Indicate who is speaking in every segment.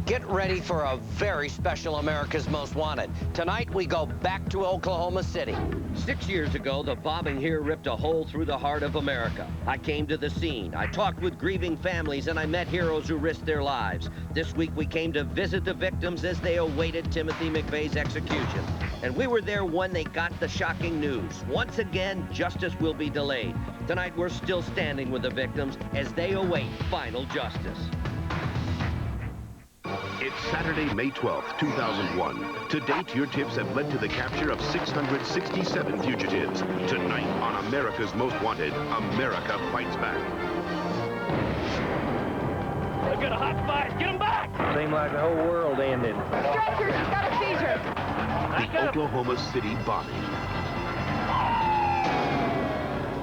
Speaker 1: Get ready for a very special America's Most Wanted. Tonight, we go back to Oklahoma City. 6 years ago, the bombing here ripped a hole through the heart of America. I came to the scene. I talked with grieving families, and I met heroes who risked their lives. This week, we came to visit the victims as they awaited Timothy McVeigh's execution. And we were there when they got the shocking news. Once again, justice will be delayed. Tonight, we're still standing with the victims as they await final justice.
Speaker 2: It's Saturday, May 12th, 2001. To date, your tips have led to the capture of 667 fugitives. Tonight, on America's Most Wanted, America fights back.
Speaker 3: They've got a hot fight. Get them back!
Speaker 4: Seemed like the whole world ended.
Speaker 5: Stretcher, she's got a seizure.
Speaker 2: The Oklahoma City bombing.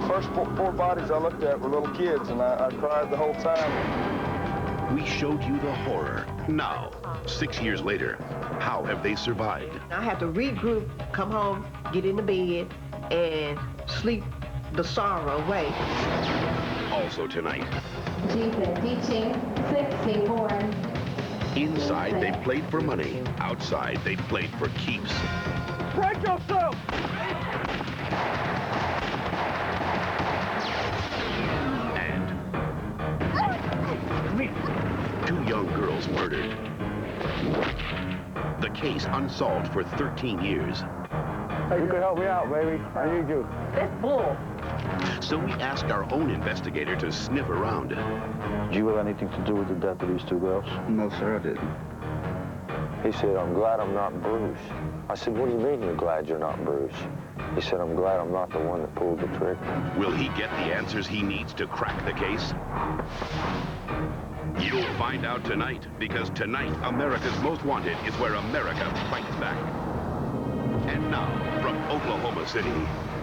Speaker 6: First four bodies I looked at were little kids, and I cried the whole time.
Speaker 2: We showed you the horror. Now, 6 years later, how have they survived?
Speaker 7: I had to regroup, come home, get into bed, and sleep the sorrow away.
Speaker 2: Also tonight.
Speaker 8: Jesus, teaching, 64.
Speaker 2: Inside, they played for money. Outside, they played for keeps.
Speaker 3: Break yourself!
Speaker 2: Two young girls murdered. The case unsolved for 13 years.
Speaker 6: Hey, you could help me out, baby. I need you.
Speaker 7: That's bull.
Speaker 2: So we asked our own investigator to sniff around.
Speaker 6: Did you have anything to do with the death of these two girls?
Speaker 9: No, sir, I didn't.
Speaker 6: He said, I'm glad I'm not bruised. I said, what do you mean you're glad you're not bruised? He said, I'm glad I'm not the one that pulled the trigger.
Speaker 2: Will he get the answers he needs to crack the case? You'll find out tonight, because tonight, America's Most Wanted is where America fights back. And now, from Oklahoma City,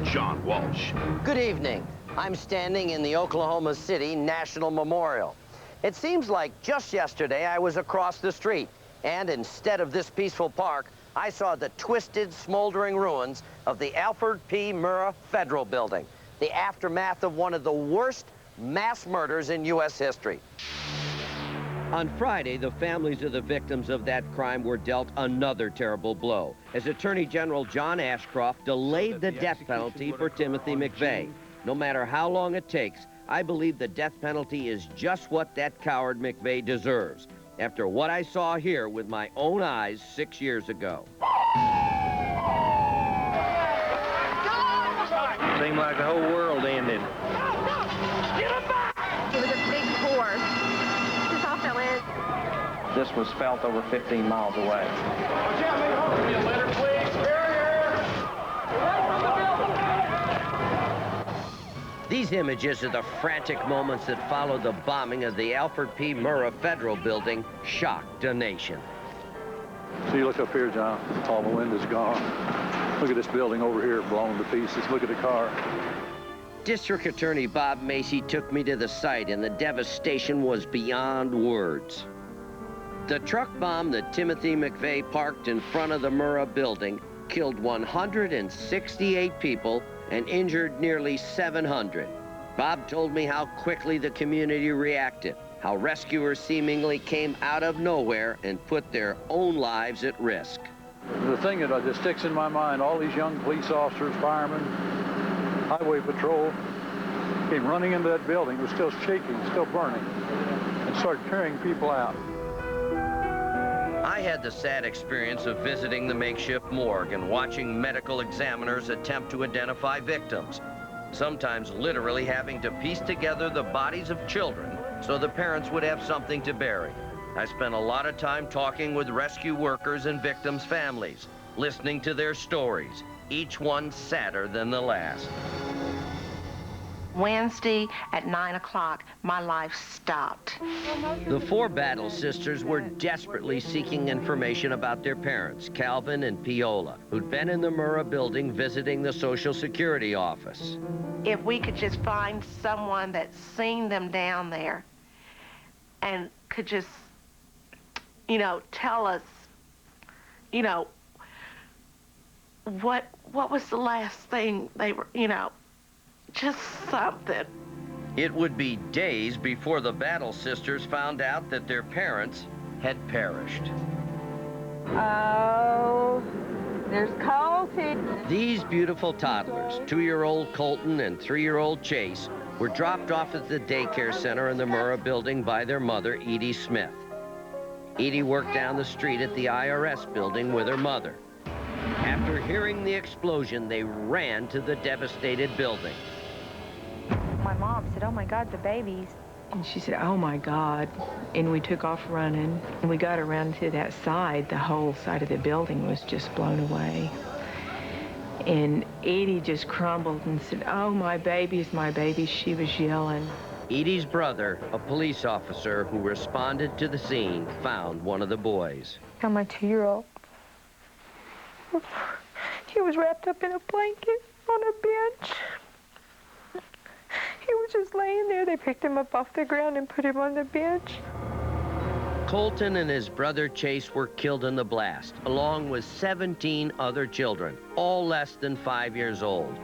Speaker 2: John Walsh.
Speaker 1: Good evening. I'm standing in the Oklahoma City National Memorial. It seems like just yesterday I was across the street, and instead of this peaceful park, I saw the twisted, smoldering ruins of the Alfred P. Murrah Federal Building, the aftermath of one of the worst mass murders in U.S. history. On Friday, the families of the victims of that crime were dealt another terrible blow, as Attorney General John Ashcroft delayed the death penalty for Timothy McVeigh. No matter how long it takes, I believe the death penalty is just what that coward McVeigh deserves, after what I saw here with my own eyes 6 years ago.
Speaker 4: Seemed like the whole world ended.
Speaker 3: Get them back!
Speaker 5: It was a big force. This all fell in.
Speaker 4: This was felt over 15 miles away.
Speaker 1: These images of the frantic moments that followed the bombing of the Alfred P. Murrah Federal Building shocked a nation.
Speaker 6: So you look up here, John, all the wind is gone. Look at this building over here blown to pieces. Look at the car.
Speaker 1: District Attorney Bob Macy took me to the site, and the devastation was beyond words. The truck bomb that Timothy McVeigh parked in front of the Murrah Building killed 168 people and injured nearly 700. Bob told me how quickly the community reacted, how rescuers seemingly came out of nowhere and put their own lives at risk.
Speaker 6: The thing that just sticks in my mind, all these young police officers, firemen, highway patrol, came running into that building. It was still shaking, still burning, and started carrying people out.
Speaker 1: I had the sad experience of visiting the makeshift morgue and watching medical examiners attempt to identify victims, sometimes literally having to piece together the bodies of children so the parents would have something to bury. I spent a lot of time talking with rescue workers and victims' families, listening to their stories, each one sadder than the last.
Speaker 7: Wednesday at 9 o'clock, my life stopped.
Speaker 1: The four Battle sisters were desperately seeking information about their parents, Calvin and Piola, who'd been in the Murrah Building visiting the Social Security office.
Speaker 7: If we could just find someone that's seen them down there and could just, tell us, what was the last thing they were, just something.
Speaker 1: It would be days before the Battle sisters found out that their parents had perished.
Speaker 5: Oh, there's Colton.
Speaker 1: These beautiful toddlers, 2-year-old Colton and 3-year-old Chase, were dropped off at the daycare center in the Murrah building by their mother, Edie Smith. Edie worked down the street at the IRS building with her mother. After hearing the explosion, they ran to the devastated building.
Speaker 9: My mom said, "Oh my God, the babies." And she said, "Oh my God." And we took off running. And we got around to that side. The whole side of the building was just blown away. And Edie just crumbled and said, "Oh, my babies, my babies." She was yelling.
Speaker 1: Edie's brother, a police officer who responded to the scene, found one of the boys.
Speaker 9: And my 2-year-old, he was wrapped up in a blanket on a bench. He was just laying there. They picked him up off the ground and put him on the bench.
Speaker 1: Colton and his brother Chase were killed in the blast, along with 17 other children, all less than 5 years old.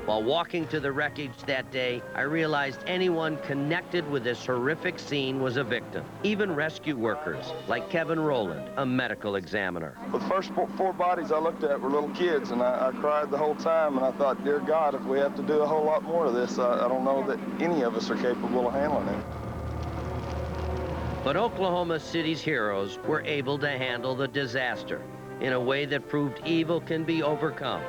Speaker 1: While walking to the wreckage that day, I realized anyone connected with this horrific scene was a victim. Even rescue workers, like Kevin Rowland, a medical examiner.
Speaker 10: The first four bodies I looked at were little kids, and I cried the whole time, and I thought, dear God, if we have to do a whole lot more of this, I don't know that any of us are capable of handling it.
Speaker 1: But Oklahoma City's heroes were able to handle the disaster in a way that proved evil can be overcome.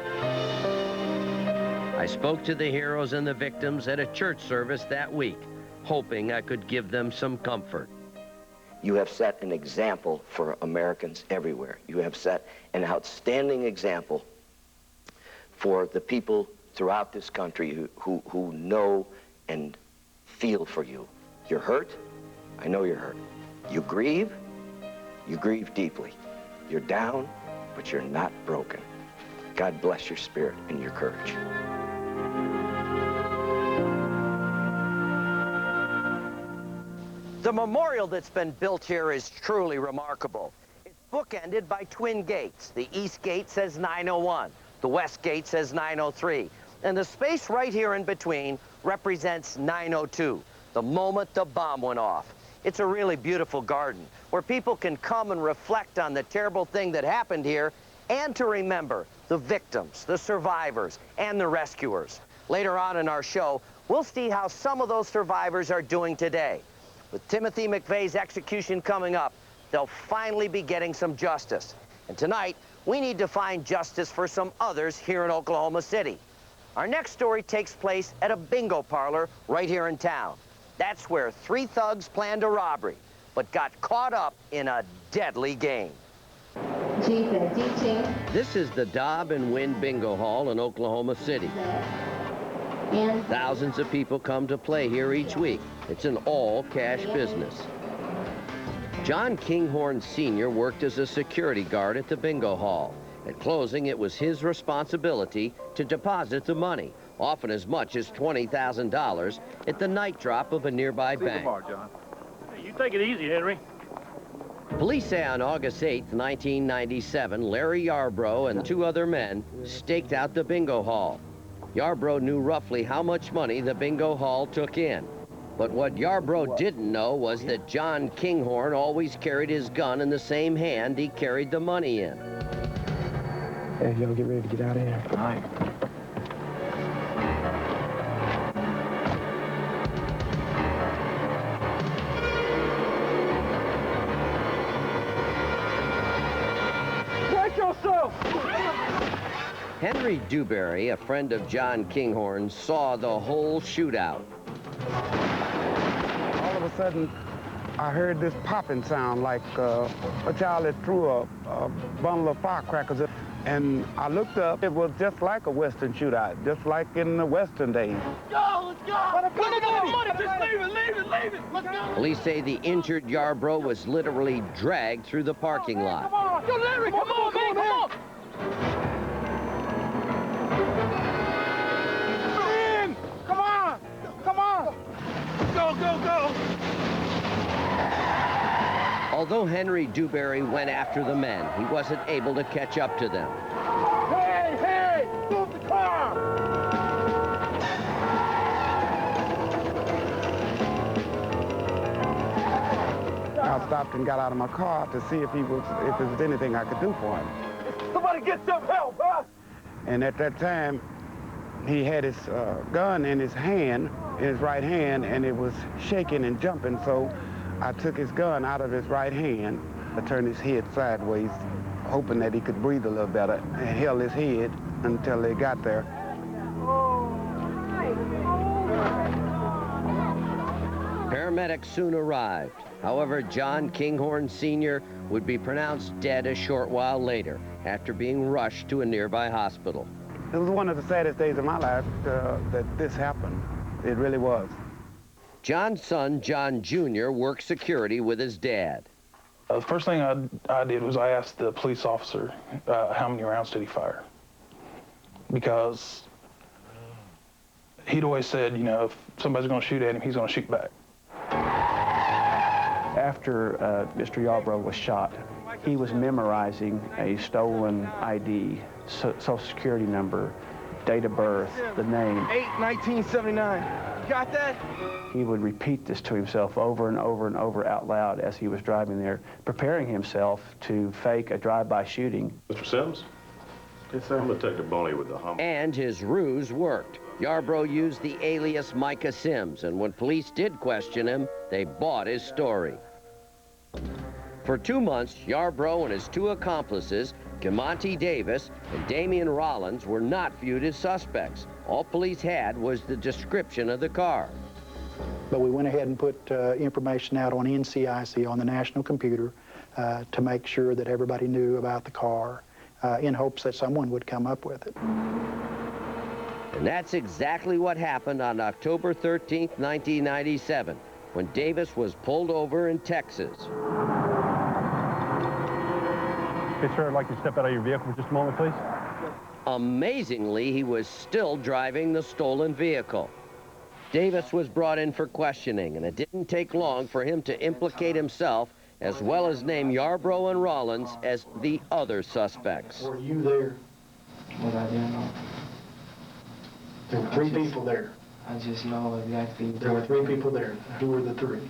Speaker 1: I spoke to the heroes and the victims at a church service that week, hoping I could give them some comfort.
Speaker 11: You have set an example for Americans everywhere. You have set an outstanding example for the people throughout this country who know and feel for you. You're hurt? I know you're hurt. You grieve deeply. You're down, but you're not broken. God bless your spirit and your courage.
Speaker 1: The memorial that's been built here is truly remarkable. It's bookended by twin gates. The east gate says 901, the west gate says 903, and the space right here in between represents 902, the moment the bomb went off. It's a really beautiful garden where people can come and reflect on the terrible thing that happened here and to remember the victims, the survivors, and the rescuers. Later on in our show, we'll see how some of those survivors are doing today. With Timothy McVeigh's execution coming up, they'll finally be getting some justice. And tonight, we need to find justice for some others here in Oklahoma City. Our next story takes place at a bingo parlor right here in town. That's where 3 thugs planned a robbery, but got caught up in a deadly game. This is the Dobb and Win Bingo Hall in Oklahoma City. Thousands of people come to play here each week. It's an all-cash business. John Kinghorn Sr. worked as a security guard at the bingo hall. At closing, it was his responsibility to deposit the money, often as much as $20,000, at the night drop of a nearby bank.
Speaker 3: John. Hey, you take it easy, Henry.
Speaker 1: Police say on August 8, 1997, Larry Yarbrough and 2 other men staked out the bingo hall. Yarbrough knew roughly how much money the bingo hall took in. But what Yarbrough didn't know was that John Kinghorn always carried his gun in the same hand he carried the money in.
Speaker 12: Hey, y'all get ready to get out of here.
Speaker 4: All right.
Speaker 3: Watch yourself!
Speaker 1: Henry Dewberry, a friend of John Kinghorn, saw the whole shootout.
Speaker 12: All of a sudden, I heard this popping sound like a child that threw a bundle of firecrackers. And I looked up, it was just like a Western shootout, just like in the Western days.
Speaker 3: Go, let's go! Money, just leave it! Let's go!
Speaker 1: Police say the injured Yarbrough was literally dragged through the parking lot.
Speaker 3: Come on! Yo, Larry, come on, man, come on! Man, come on! Come on! Go!
Speaker 1: Although Henry Dewberry went after the men, he wasn't able to catch up to them.
Speaker 3: Hey! Move the car!
Speaker 12: I stopped and got out of my car to see if there was anything I could do for him.
Speaker 3: Somebody get some help, huh?
Speaker 12: And at that time, he had his gun in his hand, in his right hand, and it was shaking and jumping, so I took his gun out of his right hand. I turned his head sideways, hoping that he could breathe a little better, and held his head until they got there.
Speaker 1: Paramedics soon arrived. However, John Kinghorn Sr. would be pronounced dead a short while later after being rushed to a nearby hospital.
Speaker 12: It was one of the saddest days of my life that this happened. It really was.
Speaker 1: John's son, John Jr., worked security with his dad.
Speaker 13: The first thing I did was I asked the police officer how many rounds did he fire, because he'd always said, you know, if somebody's going to shoot at him, he's going to shoot back.
Speaker 14: After Mr. Yarbrough was shot, he was memorizing a stolen ID, social security number, date of birth, the name.
Speaker 3: 8/1979. Got that?
Speaker 14: He would repeat this to himself over and over and over out loud as he was driving there, preparing himself to fake a drive-by shooting.
Speaker 15: Mr. Sims?
Speaker 12: Yes, sir.
Speaker 15: I'm Detective Boney with the Hummer.
Speaker 1: And his ruse worked. Yarbrough used the alias Micah Sims, and when police did question him, they bought his story. For 2 months, Yarbrough and his two accomplices, Kemonte Davis and Damian Rollins, were not viewed as suspects. All police had was the description of the car.
Speaker 16: But we went ahead and put information out on NCIC, on the national computer, to make sure that everybody knew about the car, in hopes that someone would come up with it.
Speaker 1: And that's exactly what happened on October 13th, 1997, when Davis was pulled over in Texas.
Speaker 6: Okay, sir, I'd like you to step out of your vehicle for just a moment, please.
Speaker 1: Amazingly, he was still driving the stolen vehicle. Davis was brought in for questioning, and it didn't take long for him to implicate himself, as well as name Yarbrough and Rollins as the other suspects.
Speaker 16: Were you there?
Speaker 17: What I didn't know.
Speaker 16: There were three people there.
Speaker 17: I just know exactly.
Speaker 16: There were three people there. Who were the three?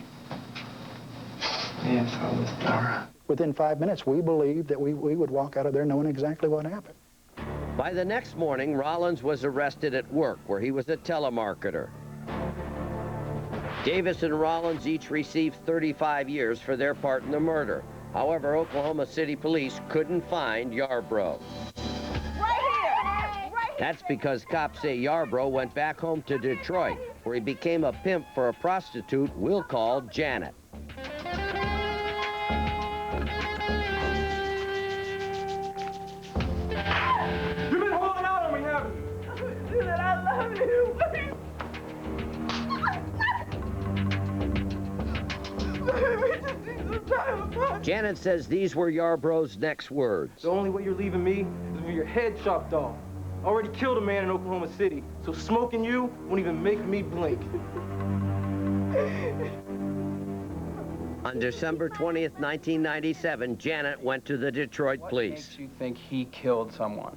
Speaker 17: Yes, I was there.
Speaker 16: All right. Within 5 minutes, we believed that we would walk out of there knowing exactly what happened.
Speaker 1: By the next morning, Rollins was arrested at work, where he was a telemarketer. Davis and Rollins each received 35 years for their part in the murder. However, Oklahoma City police couldn't find Yarbrough. That's because cops say Yarbrough went back home to Detroit, where he became a pimp for a prostitute we'll call Janet.
Speaker 3: You've been holding out on me, haven't you? Dude, I love you.
Speaker 1: Janet says these were Yarbrough's next words.
Speaker 3: The only way you're leaving me is with your head chopped off. I already killed a man in Oklahoma City, so smoking you won't even make me blink.
Speaker 1: On December 20th, 1997, Janet went to the Detroit police.
Speaker 18: What makes you think he killed someone?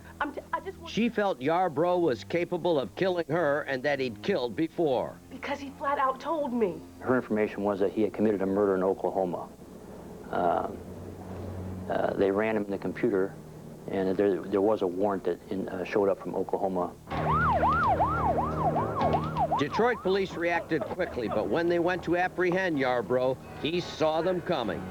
Speaker 1: She felt Yarbrough was capable of killing her and that he'd killed before.
Speaker 19: Because he flat out told me.
Speaker 20: Her information was that he had committed a murder in Oklahoma. They ran him in the computer, and there was a warrant that showed up from Oklahoma.
Speaker 1: Detroit police reacted quickly, but when they went to apprehend Yarbrough, he saw them coming.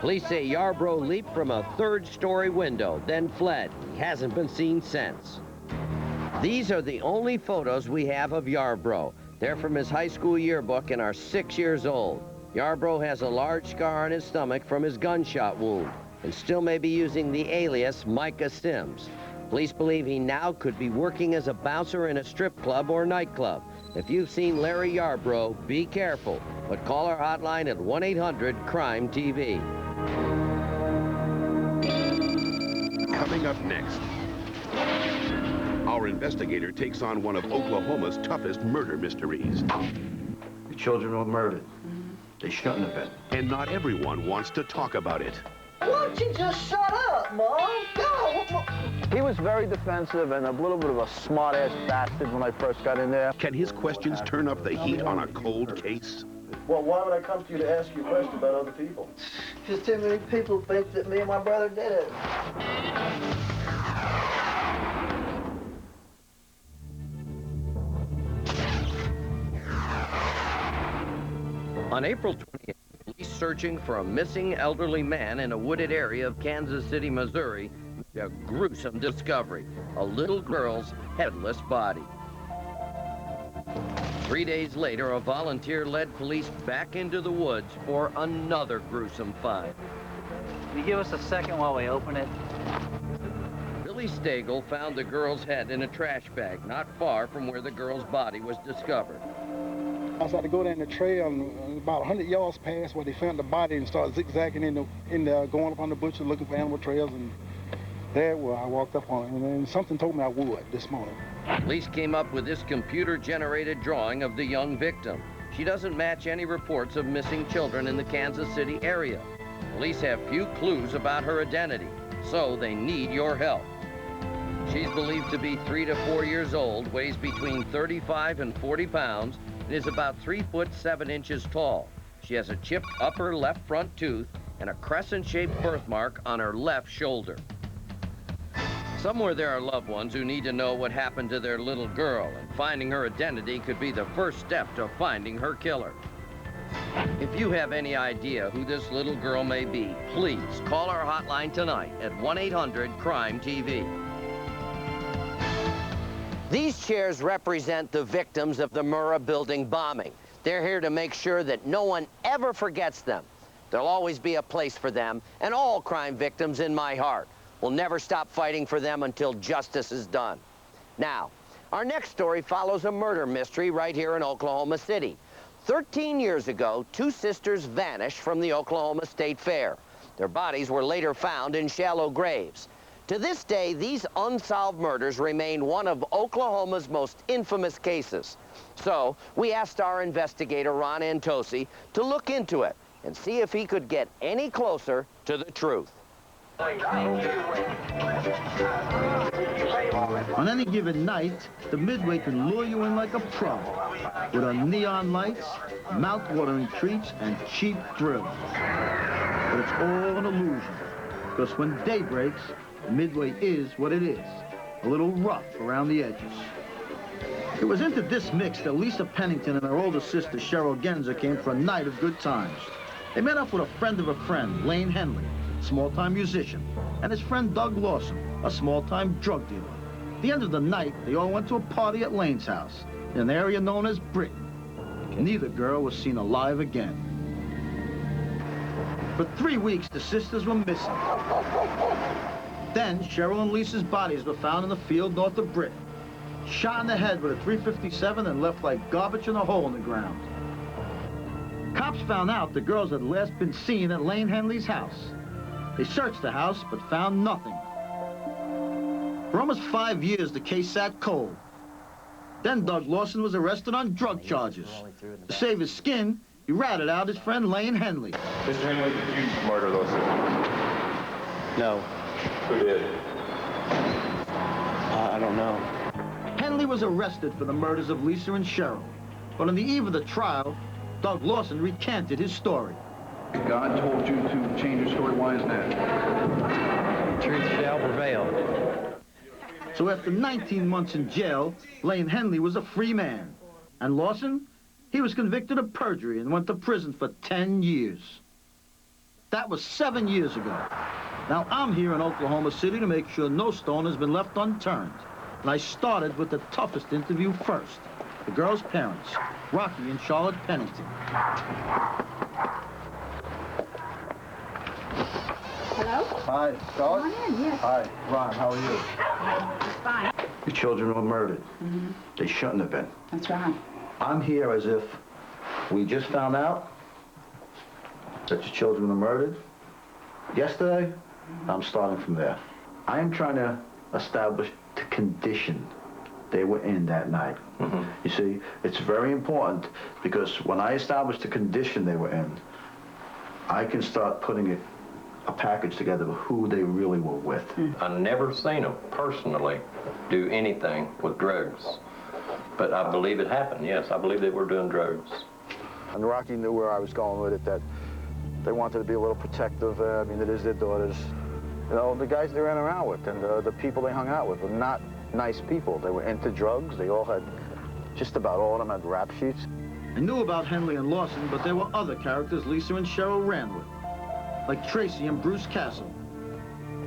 Speaker 1: Police say Yarbrough leaped from a third-story window, then fled. He hasn't been seen since. These are the only photos we have of Yarbrough. They're from his high school yearbook and are 6 years old. Yarbrough has a large scar on his stomach from his gunshot wound and still may be using the alias Micah Sims. Police believe he now could be working as a bouncer in a strip club or nightclub. If you've seen Larry Yarbrough, be careful, but call our hotline at 1-800-CRIME-TV.
Speaker 2: Coming up next, our investigator takes on one of Oklahoma's toughest murder mysteries.
Speaker 21: The children were murdered.
Speaker 15: They shouldn't have been.
Speaker 2: And not everyone wants to talk about it.
Speaker 21: Why don't you just shut up, Mom? God,
Speaker 14: He was very defensive and a little bit of a smart-ass bastard when I first got in there.
Speaker 2: Can his questions turn up the heat on a cold case?
Speaker 10: Well, why would I come to you to ask you a question about other people?
Speaker 21: Just too many people think that me and my brother did it.
Speaker 1: On April 20th, police searching for a missing elderly man in a wooded area of Kansas City, Missouri, made a gruesome discovery: a little girl's headless body. 3 days later, a volunteer led police back into the woods for another gruesome find.
Speaker 22: Can you give us a second while we open it?
Speaker 1: Billy Stagel found the girl's head in a trash bag not far from where the girl's body was discovered.
Speaker 23: I started to go down the trail, and about 100 yards past where they found the body, and started zigzagging going up on the bushes looking for animal trails, and there where I walked up on it, and then something told me I would this morning.
Speaker 1: Police came up with this computer-generated drawing of the young victim. She doesn't match any reports of missing children in the Kansas City area. Police have few clues about her identity, so they need your help. She's believed to be 3 to 4 years old, weighs between 35 and 40 pounds, and is about 3 foot 7 inches tall. She has a chipped upper left front tooth and a crescent-shaped birthmark on her left shoulder. Somewhere there are loved ones who need to know what happened to their little girl, and finding her identity could be the first step to finding her killer. If you have any idea who this little girl may be, please call our hotline tonight at 1-800-CRIME-TV. These chairs represent the victims of the Murrah building bombing. They're here to make sure that no one ever forgets them. There'll always be a place for them and all crime victims in my heart. We'll never stop fighting for them until justice is done. Now, our next story follows a murder mystery right here in Oklahoma City. 13 years ago, 2 sisters vanished from the Oklahoma State Fair. Their bodies were later found in shallow graves. To this day, these unsolved murders remain one of Oklahoma's most infamous cases. So, we asked our investigator, Ron Antosi, to look into it and see if he could get any closer to the truth.
Speaker 24: On any given night, the Midway can lure you in like a pro, with our neon lights, mouth-watering treats, and cheap thrills. But it's all an illusion, because when day breaks, Midway is what it is, a little rough around the edges. It was into this mix that Lisa Pennington and her older sister, Cheryl Genzer, came for a night of good times. They met up with a friend of a friend, Lane Henley, small-time musician, and his friend Doug Lawson, a small-time drug dealer. At the end of the night, they all went to a party at Lane's house, in an area known as Britain. Neither girl was seen alive again. For 3 weeks, the sisters were missing. Then, Cheryl and Lisa's bodies were found in the field north of Britain, shot in the head with a .357 and left like garbage in a hole in the ground. Cops found out the girls had last been seen at Lane Henley's house. They searched the house, but found nothing. For almost 5 years, the case sat cold. Then Doug Lawson was arrested on drug charges. To save his skin, he ratted out his friend Lane Henley.
Speaker 25: Mr. Henley, did you murder those sisters?
Speaker 24: No.
Speaker 25: Who did?
Speaker 24: I don't know. Henley was arrested for the murders of Lisa and Cheryl. But on the eve of the trial, Doug Lawson recanted his story.
Speaker 6: God told you to change your story. Why is that?
Speaker 24: Truth shall prevail. So after 19 months in jail, Lane Henley was a free man. And Lawson? He was convicted of perjury and went to prison for 10 years. That was 7 years ago. Now I'm here in Oklahoma City to make sure no stone has been left unturned. And I started with the toughest interview first. The girls' parents, Rocky and Charlotte Pennington.
Speaker 8: Hello?
Speaker 24: Hi, Charlotte.
Speaker 8: Come on in, yes.
Speaker 24: Hi, Ron, how are you?
Speaker 8: Fine.
Speaker 15: Your children were murdered. They shouldn't have been.
Speaker 8: That's right.
Speaker 24: I'm here as if we just found out that your children were murdered yesterday. I'm starting from there. I am trying to establish the condition they were in that night. You see, it's very important because when I establish the condition they were in, I can start putting a package together of who they really were with.
Speaker 4: I never seen them personally do anything with drugs, but I believe it happened. Yes, I believe they were doing drugs.
Speaker 24: And Rocky knew where I was going with it, that they wanted to be a little protective. I mean, it is their daughters. You know, the guys they ran around with and the people they hung out with were not nice people. They were into drugs. They all had, just about all of them had rap sheets. I knew about Henley and Lawson, but there were other characters Lisa and Cheryl ran with, like Tracy and Bruce Castle,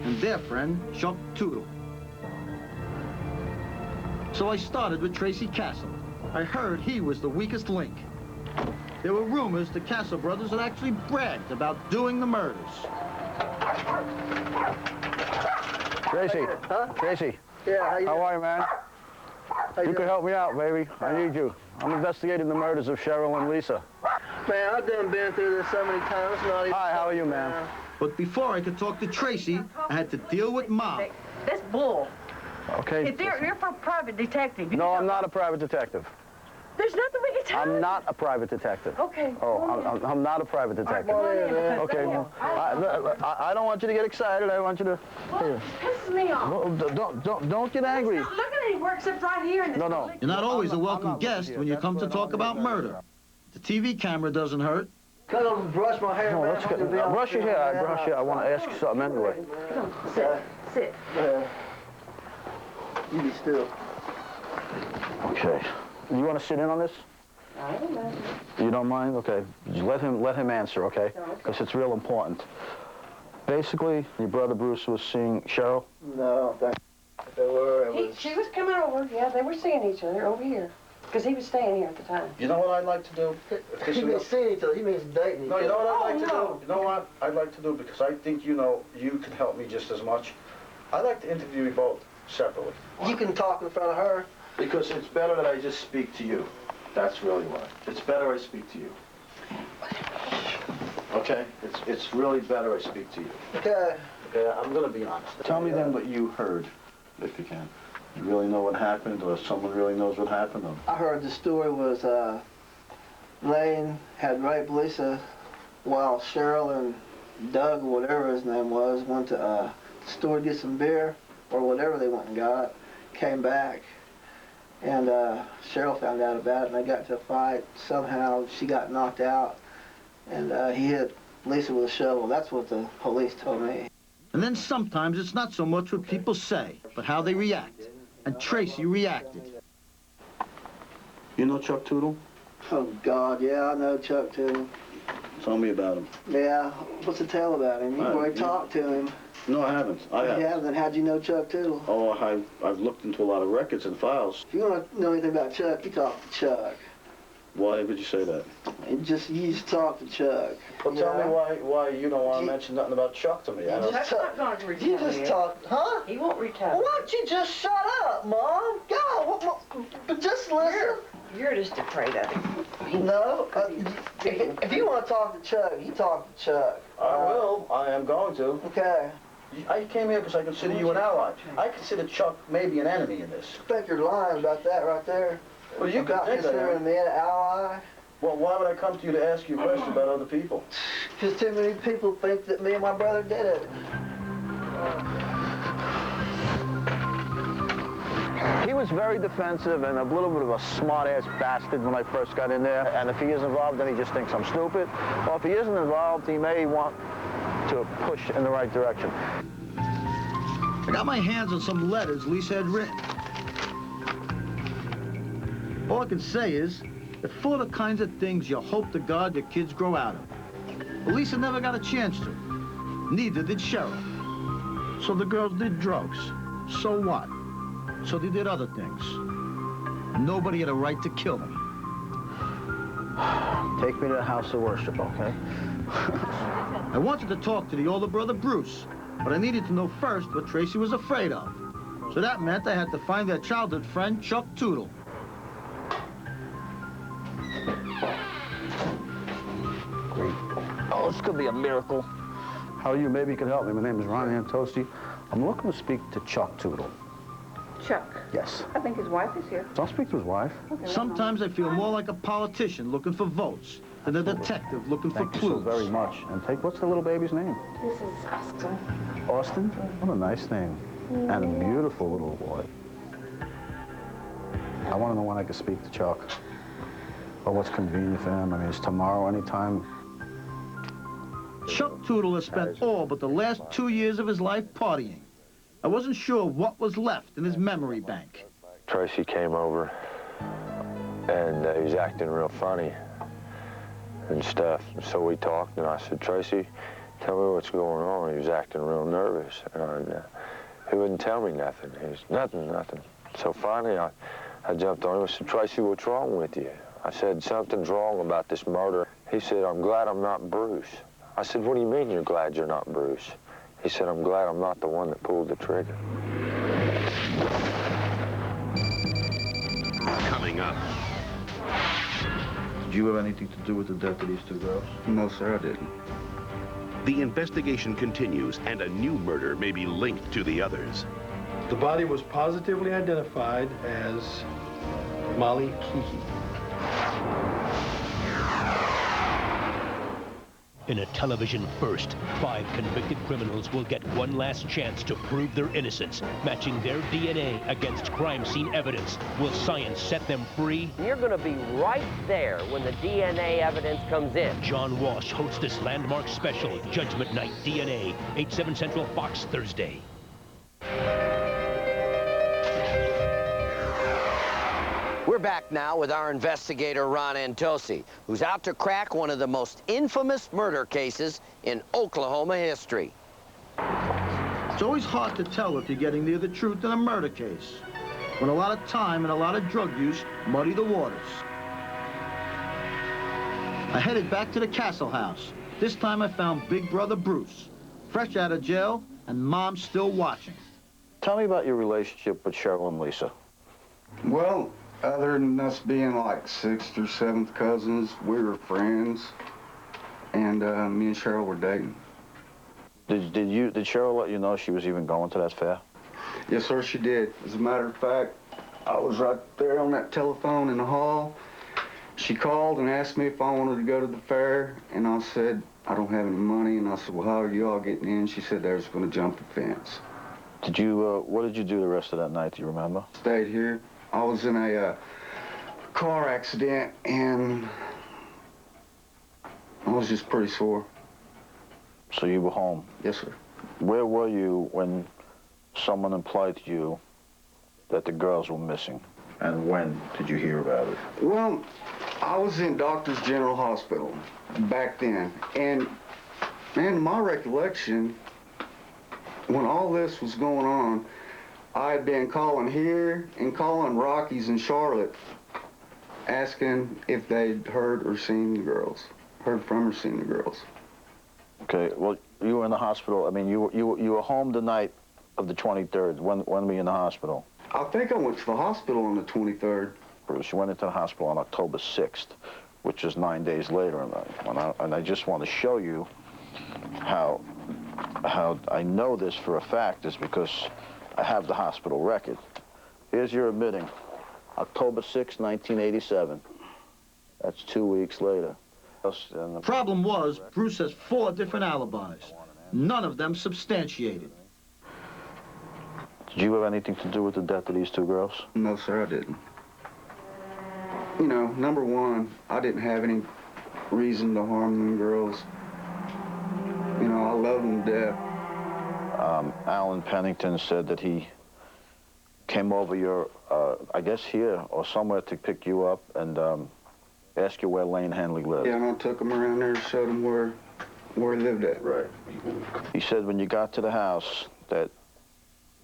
Speaker 24: and their friend, Chuck Tootle. So I started with Tracy Castle. I heard he was the weakest link. There were rumors the Castle brothers had actually bragged about doing the murders. Tracy.
Speaker 21: Huh?
Speaker 24: Tracy.
Speaker 21: Yeah,
Speaker 24: how are you, man? You can help me out, baby. I need you. I'm investigating the murders of Cheryl and Lisa.
Speaker 21: Man, I've done been through this so many times. Not even.
Speaker 24: Hi, how are you, ma'am? But before I could talk to Tracy, I had to deal with Mom.
Speaker 5: That's bull.
Speaker 24: Okay.
Speaker 5: If you're for a private detective.
Speaker 24: No, I'm not a private detective.
Speaker 5: There's nothing we can tell
Speaker 24: I'm
Speaker 5: you.
Speaker 24: not a private detective.
Speaker 5: Okay.
Speaker 24: Oh, I'm not a private detective. Okay, well, I don't want you to get excited. I want you to... Here.
Speaker 5: Pisses me off.
Speaker 24: No, don't get angry.
Speaker 5: It's not looking anywhere except right here. In this building.
Speaker 24: You're not always a welcome guest when you come to talk about murder. The TV camera doesn't hurt.
Speaker 21: Come on, brush my hair.
Speaker 24: No, let's get, brush your hair. Brush your hair. I want to ask you something anyway.
Speaker 5: Come on, sit. Sit.
Speaker 21: You be still.
Speaker 24: Okay. You want to sit in on this?
Speaker 5: I don't know.
Speaker 24: You don't mind? Okay. Just let him answer, okay? Because it's real important. Basically, your brother Bruce was seeing Cheryl?
Speaker 21: No, they were.
Speaker 5: She was coming over. Yeah, they were seeing each other over here. Because he was staying here at the time.
Speaker 24: You know what I'd like to do?
Speaker 21: He means seeing each other. He means dating each other.
Speaker 24: No, you know what I'd like to do? You know what I'd like to do? Because I think you can help me just as much. I'd like to interview you both separately.
Speaker 21: You can talk in front of her.
Speaker 24: Because it's better that I just speak to you. That's really why. It's better I speak to you. Okay? It's really better I speak to you.
Speaker 21: Okay.
Speaker 24: Okay, I'm going to be honest. Tell me then what you heard, if you can. You really know what happened, or someone really knows what happened? Or...
Speaker 21: I heard the story was Lane had raped Lisa while Cheryl and Doug, or whatever his name was, went to the store to get some beer, or whatever they went and got, came back. And Cheryl found out about it, and they got to a fight. Somehow she got knocked out, and he hit Lisa with a shovel. That's what the police told me.
Speaker 24: And then sometimes it's not so much what people say, but how they react. And Tracy reacted. You know Chuck Tootle?
Speaker 21: Oh, God, yeah, I know Chuck Tootle.
Speaker 24: Tell me about him.
Speaker 21: Yeah, what's the tale about him? You've already talked to him.
Speaker 24: No, I haven't.
Speaker 21: Yeah, then how'd you know Chuck Tootle?
Speaker 24: Oh, I've looked into a lot of records and files.
Speaker 21: If you want to know anything about Chuck, you talk to Chuck.
Speaker 24: Why would you say that?
Speaker 21: You just talk to Chuck.
Speaker 24: Well, tell me why you don't want to mention nothing about Chuck to me.
Speaker 5: Chuck's not going to retaliate.
Speaker 21: You just talk, huh?
Speaker 5: He won't retaliate.
Speaker 21: Why don't you just shut up, Mom? God, just listen.
Speaker 5: You're just afraid of him.
Speaker 21: No, if you want to talk to Chuck, you talk to Chuck.
Speaker 24: I will. I am going to.
Speaker 21: Okay.
Speaker 24: I came here because I consider you an ally. I consider Chuck maybe an enemy in this.
Speaker 21: I think you're lying about that right there.
Speaker 24: Well, you
Speaker 21: about
Speaker 24: can think
Speaker 21: considering me an ally.
Speaker 24: Well, why would I come to you to ask you a question about other people?
Speaker 21: Because too many people think that me and my brother did it.
Speaker 24: He was very defensive and a little bit of a smart-ass bastard when I first got in there. And if he is involved, then he just thinks I'm stupid. Or if he isn't involved, he may want to push in the right direction. I got my hands on some letters Lisa had written. All I can say is, they're full of the kinds of things you hope to God your kids grow out of. But Lisa never got a chance to. Neither did Cheryl. So the girls did drugs. So what? So they did other things. Nobody had a right to kill them. Take me to the house of worship, okay? I wanted to talk to the older brother, Bruce, but I needed to know first what Tracy was afraid of. So that meant I had to find their childhood friend, Chuck Tootle. Great. Oh, this could be a miracle. How are you? Maybe you can help me. My name is Ron Antosi. I'm looking to speak to Chuck Tootle.
Speaker 8: Chuck.
Speaker 14: Yes.
Speaker 8: I think his wife is here.
Speaker 14: Don't speak to his wife.
Speaker 8: Okay,
Speaker 24: Sometimes I feel more like a politician looking for votes than a detective looking for
Speaker 14: Thank you
Speaker 24: clues.
Speaker 14: so very much. And what's the little baby's name?
Speaker 8: This is Austin.
Speaker 14: Austin? What a nice name. And a beautiful little boy. I want to know when I can speak to Chuck. Or what's convenient for him. I mean, is tomorrow anytime?
Speaker 24: Chuck Tootle has spent all but the last 2 years of his life partying. I wasn't sure what was left in his memory bank.
Speaker 7: Tracy came over, and he was acting real funny and stuff. And so we talked, and I said, Tracy, tell me what's going on. He was acting real nervous, and he wouldn't tell me nothing. He was nothing. So finally, I jumped on him and said, Tracy, what's wrong with you? I said, something's wrong about this murder. He said, I'm glad I'm not Bruce. I said, what do you mean you're glad you're not Bruce? He said, I'm glad I'm not the one that pulled the trigger.
Speaker 2: Coming up.
Speaker 15: Did you have anything to do with the death of these two girls? No, sir, I didn't.
Speaker 2: The investigation continues, and a new murder may be linked to the others.
Speaker 9: The body was positively identified as Molly Kiki.
Speaker 11: In a television first, 5 convicted criminals will get one last chance to prove their innocence, matching their DNA against crime scene evidence. Will science set them free?
Speaker 1: You're going to be right there when the DNA evidence comes in.
Speaker 11: John Walsh hosts this landmark special, Judgment Night DNA, 8/7 Central, Fox, Thursday.
Speaker 1: We're back now with our investigator, Ron Antosi, who's out to crack one of the most infamous murder cases in Oklahoma history.
Speaker 24: It's always hard to tell if you're getting near the truth in a murder case, when a lot of time and a lot of drug use muddy the waters. I headed back to the Castle House. This time I found Big Brother Bruce, fresh out of jail, and Mom still watching.
Speaker 15: Tell me about your relationship with Cheryl and Lisa.
Speaker 12: Well, other than us being like 6th or 7th cousins, we were friends, and me and Cheryl were dating.
Speaker 15: Did Cheryl let you know she was even going to that fair?
Speaker 12: Yes, sir, she did. As a matter of fact, I was right there on that telephone in the hall. She called and asked me if I wanted to go to the fair, and I said, I don't have any money, and I said, well, how are you all getting in? She said they was going to jump the fence.
Speaker 15: What did you do the rest of that night, do you remember?
Speaker 12: Stayed here. I was in a car accident, and I was just pretty sore.
Speaker 15: So you were home?
Speaker 12: Yes, sir.
Speaker 15: Where were you when someone implied to you that the girls were missing? And when did you hear about it?
Speaker 12: Well, I was in Doctors General Hospital back then, and man, my recollection, when all this was going on, I had been calling here and calling Rockies in Charlotte, asking if they'd heard or seen the girls, heard from or seen the girls.
Speaker 15: Okay, well, you were in the hospital. I mean, you were home the night of the 23rd. When were you in the hospital?
Speaker 12: I think I went to the hospital on the 23rd.
Speaker 15: Bruce, you went into the hospital on October 6th, which is 9 days later. And I just want to show you how I know this for a fact is because I have the hospital record. Here's your admitting. October 6, 1987. That's 2 weeks later.
Speaker 24: The problem was, Bruce has 4 different alibis. None of them substantiated.
Speaker 15: Did you have anything to do with the death of these 2 girls?
Speaker 12: No, sir, I didn't. You know, number one, I didn't have any reason to harm them girls. You know, I love them to death.
Speaker 15: Alan Pennington said that he came over your, I guess here or somewhere to pick you up and ask you where Lane Henley lived.
Speaker 12: Yeah, and I took him around there and showed him where he lived at.
Speaker 15: Right. He said when you got to the house that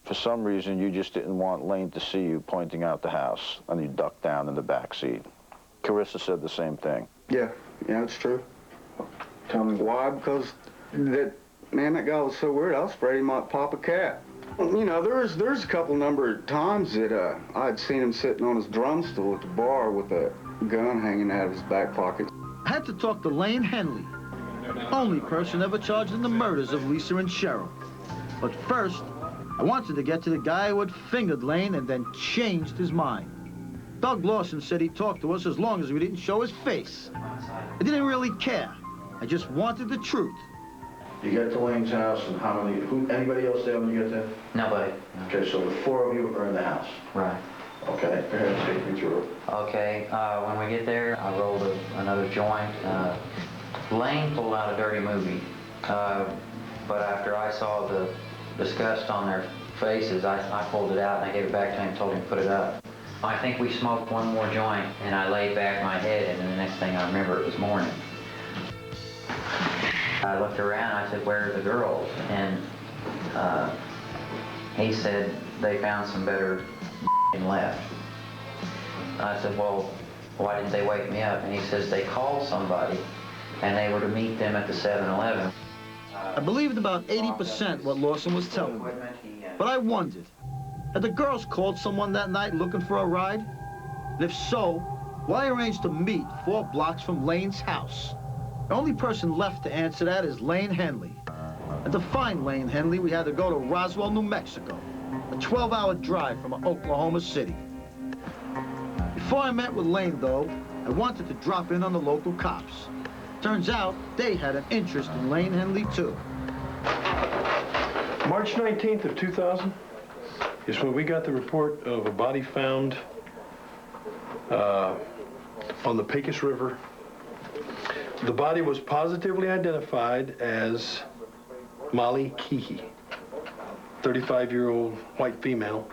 Speaker 15: for some reason you just didn't want Lane to see you pointing out the house, and you ducked down in the back seat. Carissa said the same thing.
Speaker 12: Yeah, it's true. Tell me why? Because that guy was so weird. I was afraid he might pop a cat. You know, there's a couple number of times that I'd seen him sitting on his drum stool at the bar with a gun hanging out of his back pocket.
Speaker 24: I had to talk to Lane Henley, only person ever charged in the murders of Lisa and Cheryl. But first, I wanted to get to the guy who had fingered Lane and then changed his mind. Doug Lawson said he'd talk to us as long as we didn't show his face. I didn't really care. I just wanted the truth.
Speaker 15: You get to Lane's house, and how many, anybody else there when you get there?
Speaker 3: Nobody.
Speaker 15: Okay, so the four of you are in the house.
Speaker 3: Right.
Speaker 15: Okay, go ahead, take me through it.
Speaker 3: Okay, when we get there, I rolled another joint. Lane pulled out a dirty movie, but after I saw the disgust on their faces, I pulled it out and I gave it back to him and told him to put it up. I think we smoked one more joint and I laid back my head, and then the next thing I remember, it was morning. I looked around, I said, "Where are the girls?" And he said they found some better and left. I said, "Well, why didn't they wake me up?" And he says they called somebody and they were to meet them at the 7-Eleven.
Speaker 24: I believed about 80% what Lawson was telling me, but I wondered, had the girls called someone that night looking for a ride? And if so, why arrange to meet 4 blocks from Lane's house? The only person left to answer that is Lane Henley. And to find Lane Henley, we had to go to Roswell, New Mexico, a 12-hour drive from Oklahoma City. Before I met with Lane, though, I wanted to drop in on the local cops. Turns out they had an interest in Lane Henley, too.
Speaker 9: March 19th of 2000 is when we got the report of a body found on the Pecos River. The body was positively identified as Molly Keehee, 35-year-old white female.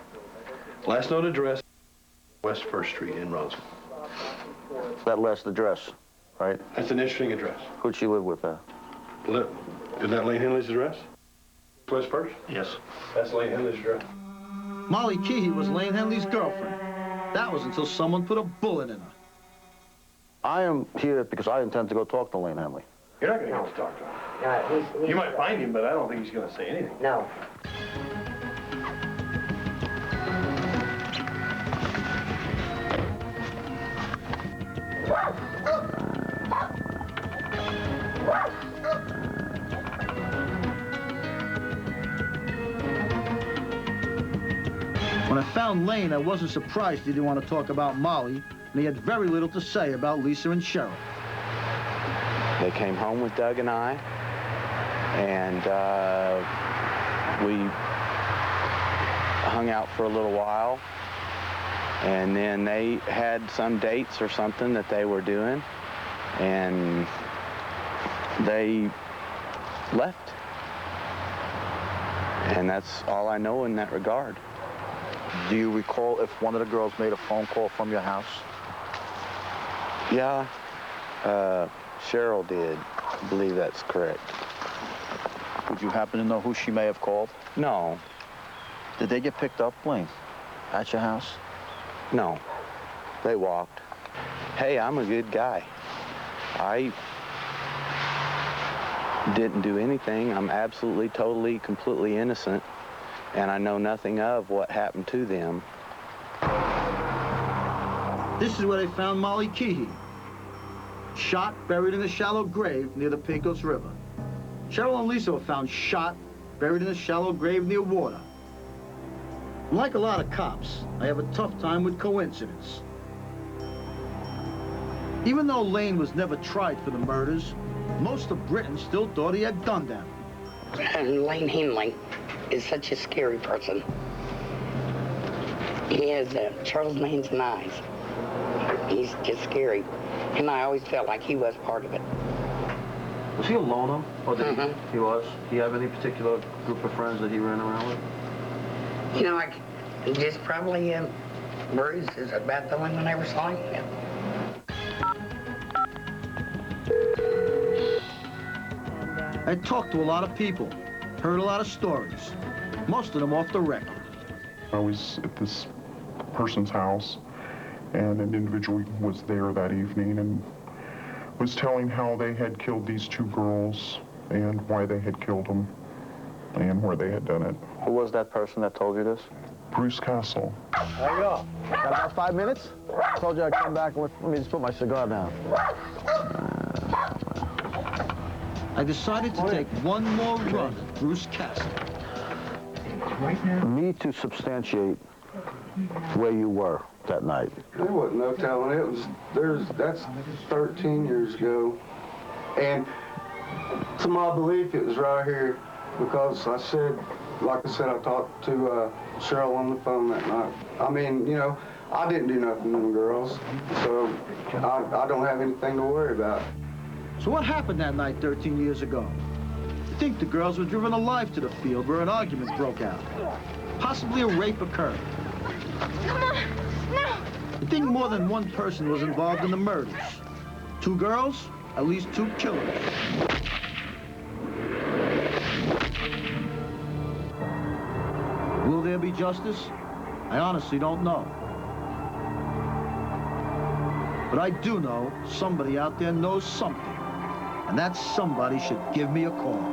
Speaker 9: Last known address, West 1st Street in Roswell.
Speaker 15: That last address, right?
Speaker 9: That's an interesting address.
Speaker 15: Who'd she live with there?
Speaker 9: Is that Lane Henley's address? West 1st?
Speaker 15: Yes.
Speaker 9: That's Lane Henley's address.
Speaker 24: Molly Keehee was Lane Henley's girlfriend. That was until someone put a bullet in her.
Speaker 15: I am here because I intend to go talk to Lane Henley.
Speaker 9: You're not going to get to talk to him. You might find him, but I don't think he's going to say anything.
Speaker 13: No.
Speaker 24: When I found Lane, I wasn't surprised he didn't want to talk about Molly, and he had very little to say about Lisa and Cheryl.
Speaker 16: They came home with Doug and I, and we hung out for a little while, and then they had some dates or something that they were doing, and they left. And that's all I know in that regard.
Speaker 15: Do you recall if one of the girls made a phone call from your house?
Speaker 16: Yeah, Cheryl did. I believe that's correct.
Speaker 15: Would you happen to know who she may have called?
Speaker 16: No.
Speaker 15: Did they get picked up, Lane, at your house?
Speaker 16: No, they walked. Hey, I'm a good guy. I didn't do anything. I'm absolutely, totally, completely innocent, and I know nothing of what happened to them.
Speaker 24: This is where they found Molly Keehee, shot, buried in a shallow grave near the Pecos River. Cheryl and Lisa were found shot, buried in a shallow grave near water. Like a lot of cops, I have a tough time with coincidence. Even though Lane was never tried for the murders, most of Britain still thought he had done them.
Speaker 13: And Lane Henley is such a scary person. He has Charles Manson eyes. He's just scary. And I always felt like he was part of it.
Speaker 15: Was he a loner? Or did he was? Do you have any particular group of friends that he ran around with?
Speaker 13: You know, just probably Bruce is about the only one I ever saw him with.
Speaker 24: I talked to a lot of people, heard a lot of stories, most of them off the record.
Speaker 17: I was at this person's house, and an individual was there that evening and was telling how they had killed these 2 girls and why they had killed them and where they had done it.
Speaker 15: Who was that person that told you this?
Speaker 17: Bruce Castle.
Speaker 15: There you go. Got about 5 minutes? I told you I'd come back. Let me just put my cigar down.
Speaker 24: I decided to take one more run at Bruce Castle.
Speaker 15: me to substantiate where you were that night.
Speaker 12: There wasn't no telling. That's 13 years ago. And to my belief, it was right here because I said, like I said, I talked to Cheryl on the phone that night. I mean, you know, I didn't do nothing to them girls, so I don't have anything to worry about.
Speaker 24: So what happened that night 13 years ago? I think the girls were driven alive to the field where an argument broke out. Possibly a rape occurred.
Speaker 8: Come on, no.
Speaker 24: I think more than one person was involved in the murders. 2 girls, at least 2 killers. Will there be justice? I honestly don't know. But I do know somebody out there knows something. And that somebody should give me a call.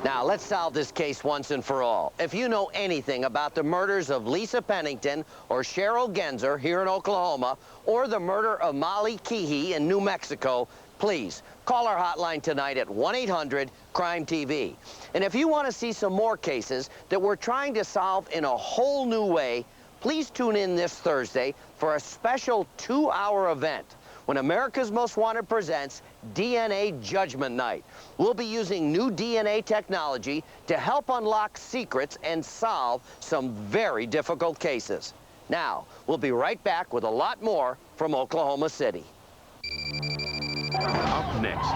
Speaker 1: Now, let's solve this case once and for all. If you know anything about the murders of Lisa Pennington or Cheryl Genzer here in Oklahoma, or the murder of Molly Keehee in New Mexico, please call our hotline tonight at 1-800-CRIME-TV. And if you want to see some more cases that we're trying to solve in a whole new way, please tune in this Thursday for a special 2-hour event when America's Most Wanted presents DNA Judgment Night. We'll be using new DNA technology to help unlock secrets and solve some very difficult cases. Now, we'll be right back with a lot more from Oklahoma City.
Speaker 2: Up next.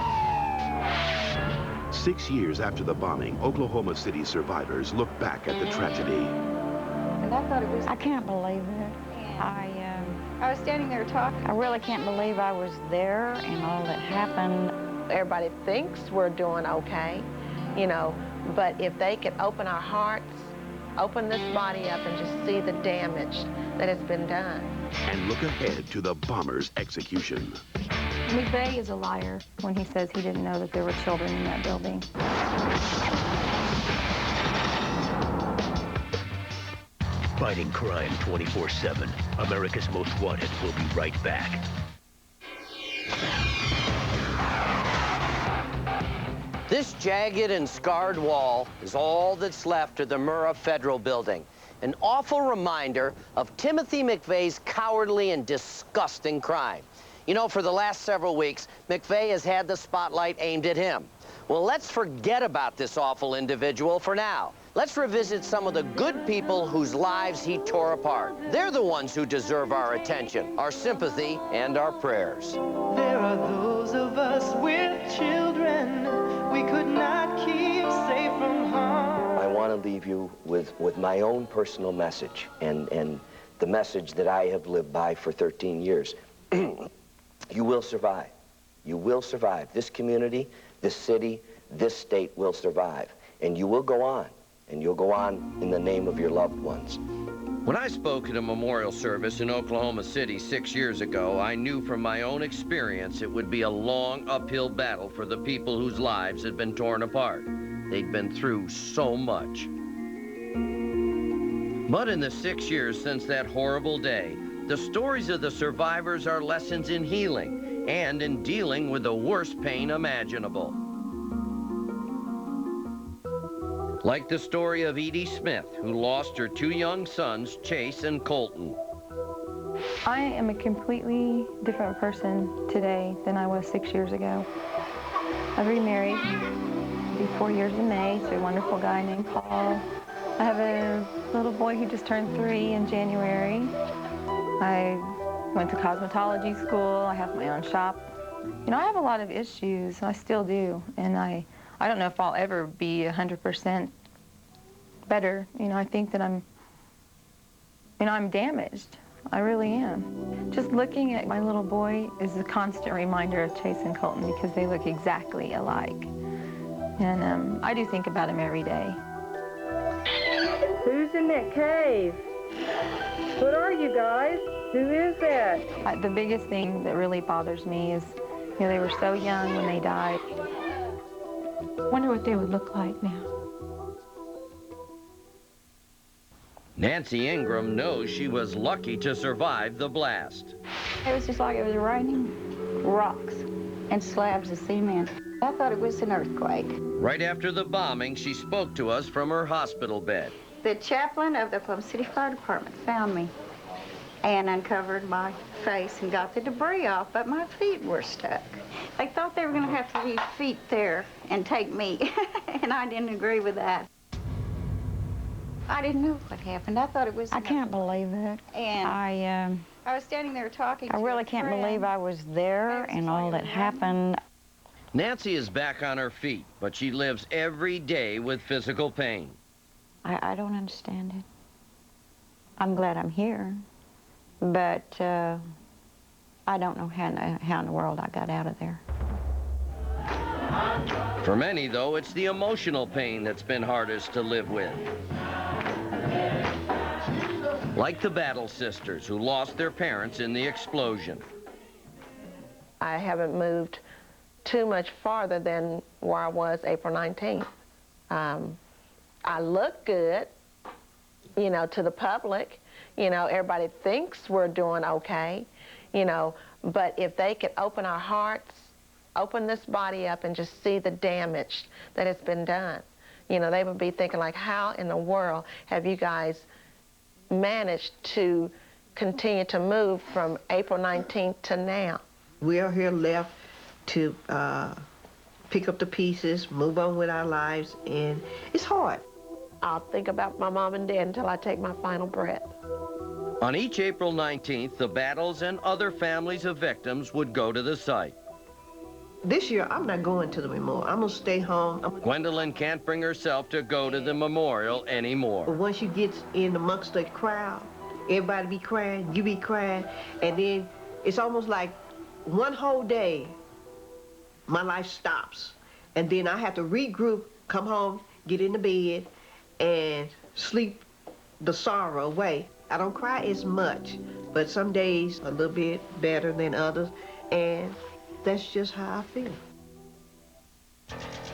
Speaker 2: 6 years after the bombing, Oklahoma City survivors look back at the tragedy.
Speaker 8: And I thought it was...
Speaker 10: I can't believe it.
Speaker 8: I was standing there talking.
Speaker 10: I really can't believe I was there and all that happened.
Speaker 18: Everybody thinks we're doing okay, you know, but if they could open our hearts, open this body up and just see the damage that has been done.
Speaker 2: And look ahead to the bomber's execution.
Speaker 19: McVeigh is a liar when he says he didn't know that there were children in that building.
Speaker 11: Fighting crime 24/7. America's Most Wanted will be right back.
Speaker 1: This jagged and scarred wall is all that's left of the Murrah Federal Building. An awful reminder of Timothy McVeigh's cowardly and disgusting crime. You know, for the last several weeks, McVeigh has had the spotlight aimed at him. Well, let's forget about this awful individual for now. Let's revisit some of the good people whose lives he tore apart. They're the ones who deserve our attention, our sympathy, and our prayers.
Speaker 20: There are those of us with children we could not keep safe from harm.
Speaker 1: I want to leave you with my own personal message and the message that I have lived by for 13 years. You will survive. You will survive. This community, this city, this state will survive. And you will go on. And you'll go on in the name of your loved ones. When I spoke at a memorial service in Oklahoma City 6 years ago, I knew from my own experience it would be a long uphill battle for the people whose lives had been torn apart. They'd been through so much. But in the 6 years since that horrible day, the stories of the survivors are lessons in healing and in dealing with the worst pain imaginable. Like the story of Edie Smith, who lost her 2 young sons, Chase and Colton.
Speaker 19: I am a completely different person today than I was 6 years ago. I've remarried. I'll be 4 years in May to a wonderful guy named Paul. I have a little boy who just turned 3 in January. I went to cosmetology school. I have my own shop. You know, I have a lot of issues, and I still do. And I don't know if I'll ever be 100% better. You know, I think that I'm damaged. I really am. Just looking at my little boy is a constant reminder of Chase and Colton because they look exactly alike. And I do think about him every day.
Speaker 22: Who's in that cave? What are you guys? Who is that?
Speaker 19: The biggest thing that really bothers me is, you know, they were so young when they died. Wonder what they would look like now.
Speaker 1: Nancy Ingram knows she was lucky to survive the blast.
Speaker 19: It was just like it was raining rocks.
Speaker 10: and slabs of cement. I thought it was an earthquake.
Speaker 1: Right after the bombing, she spoke to us from her hospital bed.
Speaker 10: The chaplain of the Oklahoma City Fire Department found me and uncovered my face and got the debris off, but my feet were stuck. They thought they were going to have to leave feet there and take me, and I didn't agree with that. I didn't know what happened. I thought it was...
Speaker 4: I can't believe it.
Speaker 10: And
Speaker 4: I
Speaker 10: was standing there talking to
Speaker 4: really can't believe I was there and all that happened.
Speaker 1: Nancy is back on her feet, but she lives every day with physical pain.
Speaker 4: I don't understand it. I'm glad I'm here, but I don't know how in the world I got out of there.
Speaker 1: For many, though, it's the emotional pain that's been hardest to live with. Like the Battle Sisters, who lost their parents in the explosion.
Speaker 18: I haven't moved too much farther than where I was April 19th. I look good, you know, to the public. You know, everybody thinks we're doing okay, you know, but if they could open our hearts, open this body up and just see the damage that has been done, you know, they would be thinking like, how in the world have you guys managed to continue to move from April 19th to now?
Speaker 5: We are here left to pick up the pieces, move on with our lives, and it's hard.
Speaker 18: I'll think about my mom and dad until I take my final breath.
Speaker 1: On each April 19th, the Battles and other families of victims would go to the site.
Speaker 5: This year, I'm not going to the memorial. I'm gonna stay home.
Speaker 1: Gwendolyn can't bring herself to go to the memorial anymore.
Speaker 5: But once you get in amongst the crowd, everybody be crying, you be crying, and then it's almost like one whole day, my life stops. And then I have to regroup, come home, get in the bed, and sleep the sorrow away. I don't cry as much, but some days a little bit better than others, and that's just how I feel.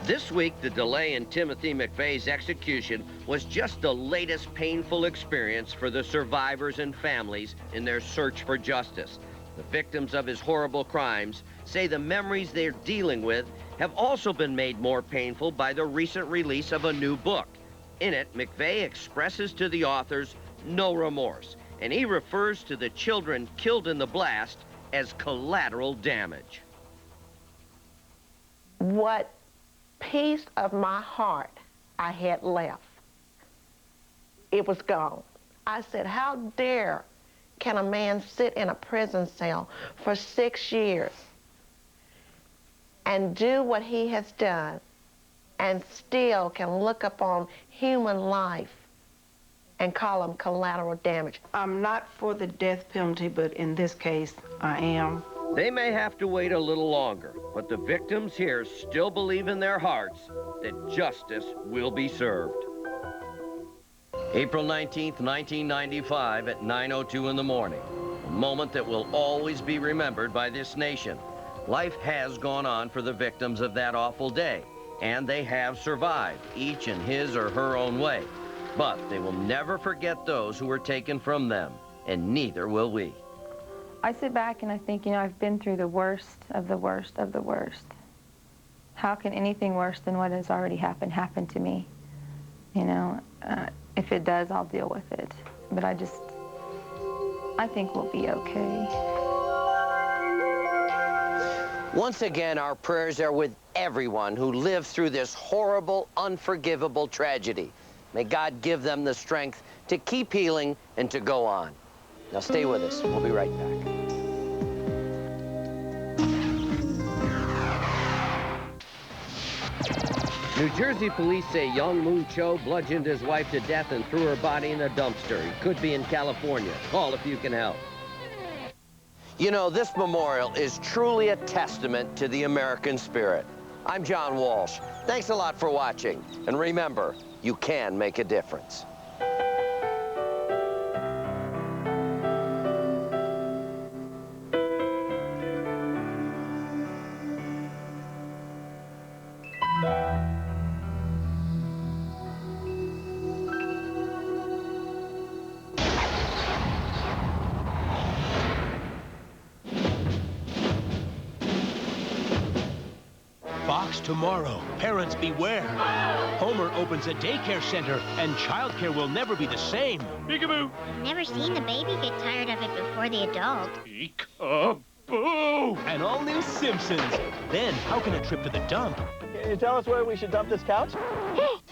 Speaker 1: This week, the delay in Timothy McVeigh's execution was just the latest painful experience for the survivors and families in their search for justice. The victims of his horrible crimes say the memories they're dealing with have also been made more painful by the recent release of a new book. In it, McVeigh expresses to the authors no remorse, and he refers to the children killed in the blast as collateral damage.
Speaker 18: What piece of my heart I had left, it was gone. I said, how dare can a man sit in a prison cell for 6 years and do what he has done and still can look upon human life and call them collateral damage?
Speaker 5: I'm not for the death penalty, but in this case, I am.
Speaker 1: They may have to wait a little longer, but the victims here still believe in their hearts that justice will be served. April 19th, 1995 at 9:02 in the morning, a moment that will always be remembered by this nation. Life has gone on for the victims of that awful day, and they have survived, each in his or her own way. But they will never forget those who were taken from them, and neither will we.
Speaker 19: I sit back and I think, you know, I've been through the worst of the worst of the worst. How can anything worse than what has already happened happen to me? You know, if it does, I'll deal with it. But I think we'll be okay.
Speaker 1: Once again, our prayers are with everyone who lived through this horrible, unforgivable tragedy. May God give them the strength to keep healing and to go on. Now stay with us. We'll be right back. New Jersey police say young Moon Cho bludgeoned his wife to death and threw her body in a dumpster. He could be in California. Call if you can help. You know, this memorial is truly a testament to the American spirit. I'm John Walsh. Thanks a lot for watching. And remember, you can make a difference.
Speaker 11: Starts tomorrow. Parents beware. Homer opens a daycare center, and childcare will never be the same. Peekaboo.
Speaker 6: I've never seen the baby get tired of it before the adult.
Speaker 11: Peekaboo. An all-new Simpsons. Then, how can a trip to the dump
Speaker 14: Can you tell us where we should dump this couch?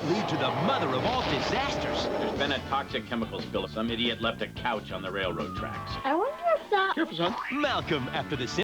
Speaker 11: lead to the mother of all disasters?
Speaker 21: There's been a toxic chemical spill. Some idiot left a couch on the railroad tracks.
Speaker 6: I wonder if that...
Speaker 21: Careful, son.
Speaker 11: Malcolm, after the